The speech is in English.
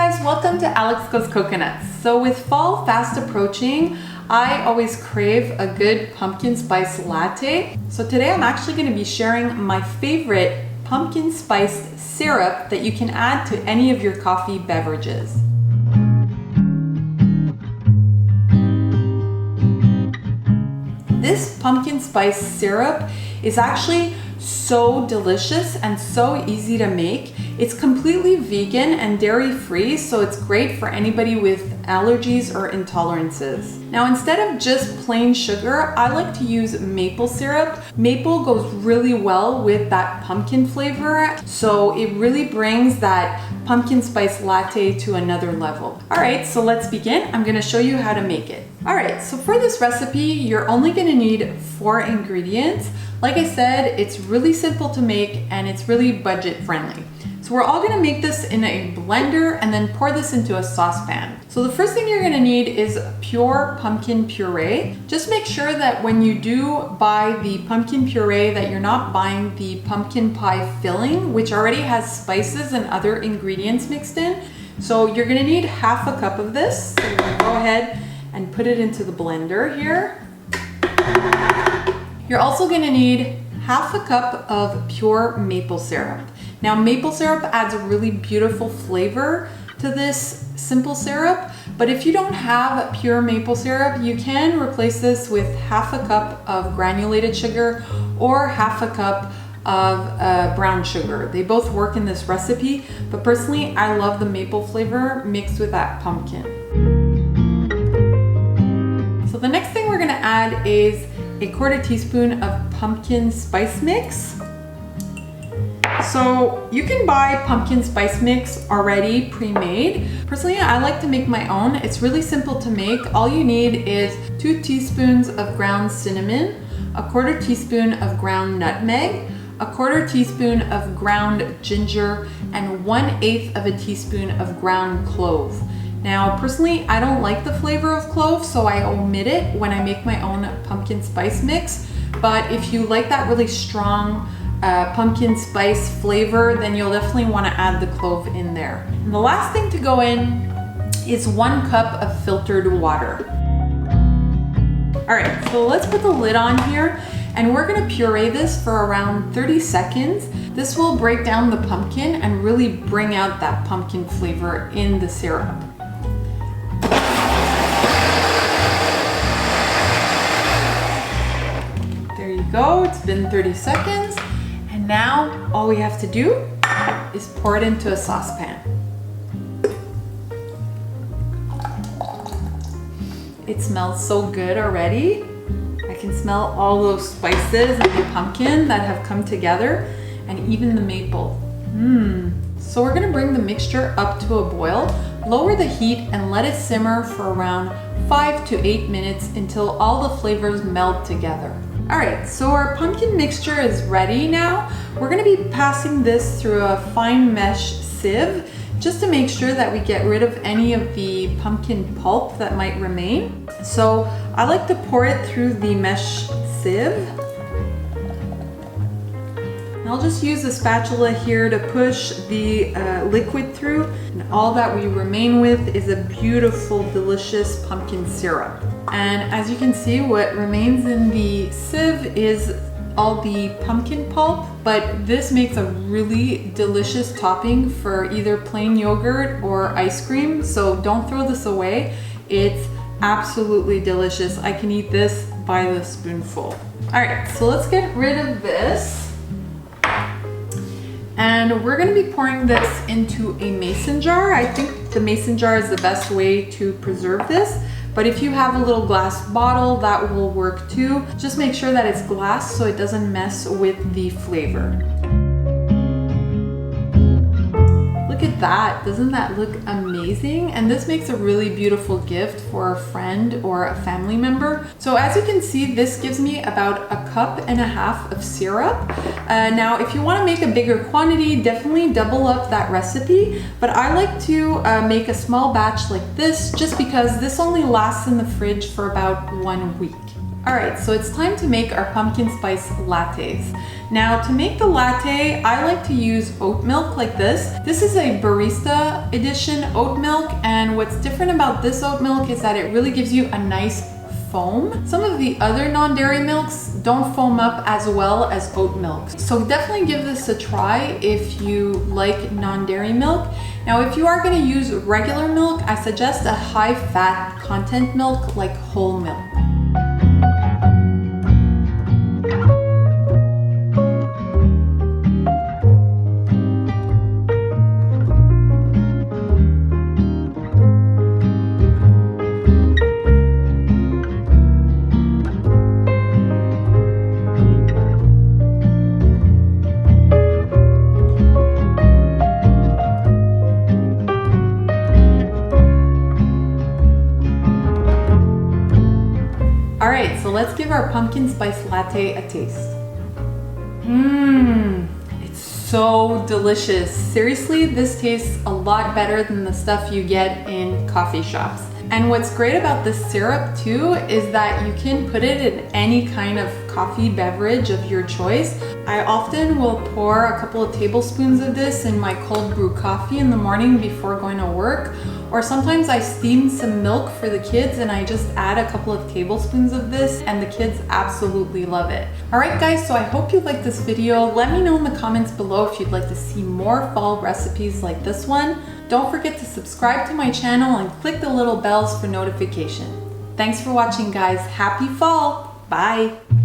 guys, welcome to Alex Goes Coconuts. So with fall fast approaching, I always crave a good pumpkin spice latte. So today I'm actually going to be sharing my favorite pumpkin spiced syrup that you can add to any of your coffee beverages. This pumpkin spice syrup is actually so delicious and so easy to make. It's completely vegan and dairy free, so it's great for anybody with allergies or intolerances. Now, instead of just plain sugar, I like to use maple syrup. Maple goes really well with that pumpkin flavor, so it really brings that pumpkin spice latte to another level. All right, so let's begin. I'm gonna show you how to make it. All right, so for this recipe, you're only gonna need 4 ingredients. Like I said, it's really simple to make and it's really budget friendly. So we're all gonna make this in a blender and then pour this into a saucepan. So the first thing you're gonna need is pure pumpkin puree. Just make sure that when you do buy the pumpkin puree that you're not buying the pumpkin pie filling, which already has spices and other ingredients mixed in. So you're gonna need half a cup of this. So we're gonna go ahead and put it into the blender here. You're also gonna need half a cup of pure maple syrup. Now, maple syrup adds a really beautiful flavor to this simple syrup, but if you don't have pure maple syrup, you can replace this with half a cup of granulated sugar or half a cup of brown sugar. They both work in this recipe, but personally, I love the maple flavor mixed with that pumpkin. So the next thing we're gonna add is a 1/4 teaspoon of pumpkin spice mix. So you can buy pumpkin spice mix already pre-made. Personally, I like to make my own. It's really simple to make. All you need is 2 teaspoons of ground cinnamon, a 1/4 teaspoon of ground nutmeg, a 1/4 teaspoon of ground ginger, and 1/8 of a teaspoon of ground clove. Now, personally, I don't like the flavor of clove, so I omit it when I make my own pumpkin spice mix. But if you like that really strong pumpkin spice flavor, then you'll definitely want to add the clove in there. And the last thing to go in is 1 cup of filtered water. All right, so let's put the lid on here and we're gonna puree this for around 30 seconds. This will break down the pumpkin and really bring out that pumpkin flavor in the syrup. There you go, it's been 30 seconds. And now all we have to do is pour it into a saucepan. It smells so good already. I can smell all those spices and the pumpkin that have come together and even the maple. So we're gonna bring the mixture up to a boil, lower the heat and let it simmer for around 5 to 8 minutes until all the flavors meld together. All right, so our pumpkin mixture is ready now. We're gonna be passing this through a fine mesh sieve just to make sure that we get rid of any of the pumpkin pulp that might remain. So I like to pour it through the mesh sieve. And I'll just use a spatula here to push the liquid through. And all that we remain with is a beautiful, delicious pumpkin syrup. And as you can see, what remains in the sieve is all the pumpkin pulp, but this makes a really delicious topping for either plain yogurt or ice cream. So don't throw this away. It's absolutely delicious. I can eat this by the spoonful. All right, so let's get rid of this. And we're gonna be pouring this into a mason jar. I think the mason jar is the best way to preserve this. But if you have a little glass bottle, that will work too. Just make sure that it's glass so it doesn't mess with the flavor. Look at that, doesn't that look amazing? And this makes a really beautiful gift for a friend or a family member. So as you can see, this gives me about 1.5 cups of syrup. Now, if you wanna make a bigger quantity, definitely double up that recipe. But I like to make a small batch like this just because this only lasts in the fridge for about 1 week. All right, so it's time to make our pumpkin spice lattes. Now to make the latte, I like to use oat milk like this. This is a barista edition oat milk, and what's different about this oat milk is that it really gives you a nice foam. Some of the other non-dairy milks don't foam up as well as oat milk. So definitely give this a try if you like non-dairy milk. Now, if you are going to use regular milk, I suggest a high fat content milk like whole milk. All right, so let's give our pumpkin spice latte a taste. It's so delicious. Seriously, this tastes a lot better than the stuff you get in coffee shops. And what's great about this syrup too is that you can put it in any kind of coffee beverage of your choice. I often will pour a couple of tablespoons of this in my cold brew coffee in the morning before going to work. Or sometimes I steam some milk for the kids and I just add a couple of tablespoons of this and the kids absolutely love it. All right guys, so I hope you liked this video. Let me know in the comments below if you'd like to see more fall recipes like this one. Don't forget to subscribe to my channel and click the little bells for notification. Thanks for watching guys. Happy fall. Bye.